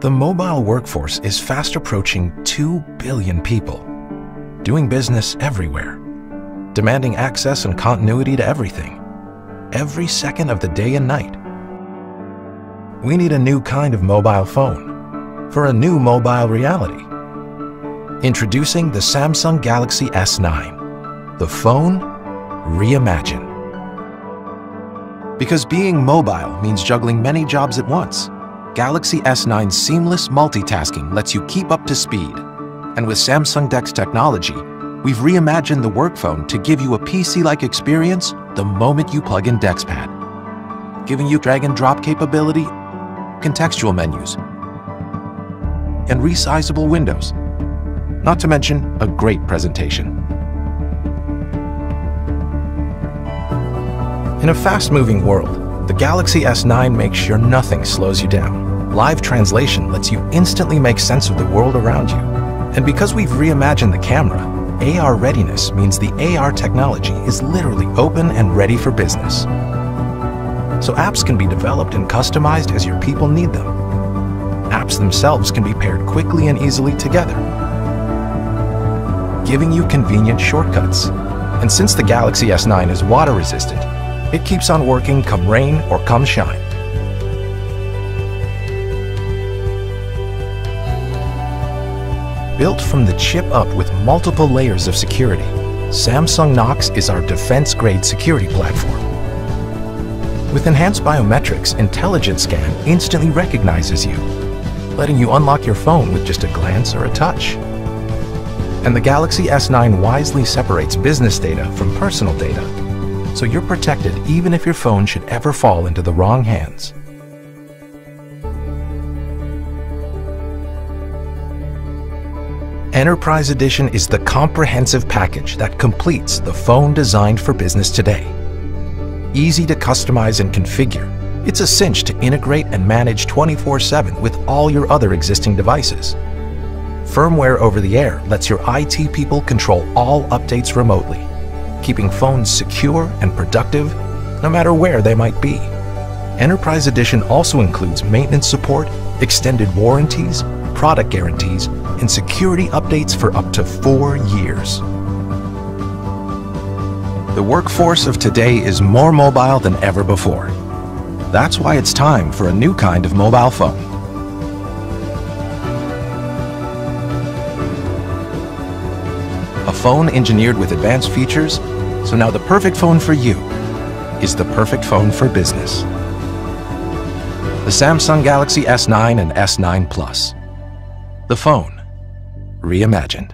The mobile workforce is fast approaching 2 billion people, doing business everywhere, demanding access and continuity to everything, every second of the day and night. We need a new kind of mobile phone for a new mobile reality. Introducing the Samsung Galaxy S9, the phone reimagined. Because being mobile means juggling many jobs at once, Galaxy S9's seamless multitasking lets you keep up to speed. And with Samsung DeX technology, we've reimagined the work phone to give you a PC-like experience the moment you plug in DeXPad, giving you drag and drop capability, contextual menus, and resizable windows, not to mention a great presentation. In a fast-moving world, the Galaxy S9 makes sure nothing slows you down. Live translation lets you instantly make sense of the world around you. And because we've reimagined the camera, AR readiness means the AR technology is literally open and ready for business. So apps can be developed and customized as your people need them. Apps themselves can be paired quickly and easily together, giving you convenient shortcuts. And since the Galaxy S9 is water resistant, it keeps on working come rain or come shine. Built from the chip up with multiple layers of security, Samsung Knox is our defense-grade security platform. With enhanced biometrics, Intelligent Scan instantly recognizes you, letting you unlock your phone with just a glance or a touch. And the Galaxy S9 wisely separates business data from personal data, so you're protected even if your phone should ever fall into the wrong hands. Enterprise Edition is the comprehensive package that completes the phone designed for business today. Easy to customize and configure, it's a cinch to integrate and manage 24/7 with all your other existing devices. Firmware over the air lets your IT people control all updates remotely, keeping phones secure and productive no matter where they might be. Enterprise Edition also includes maintenance support, extended warranties, product guarantees, and security updates for up to 4 years. The workforce of today is more mobile than ever before. That's why it's time for a new kind of mobile phone. A phone engineered with advanced features, so now the perfect phone for you is the perfect phone for business. The Samsung Galaxy S9 and S9 Plus. The phone reimagined.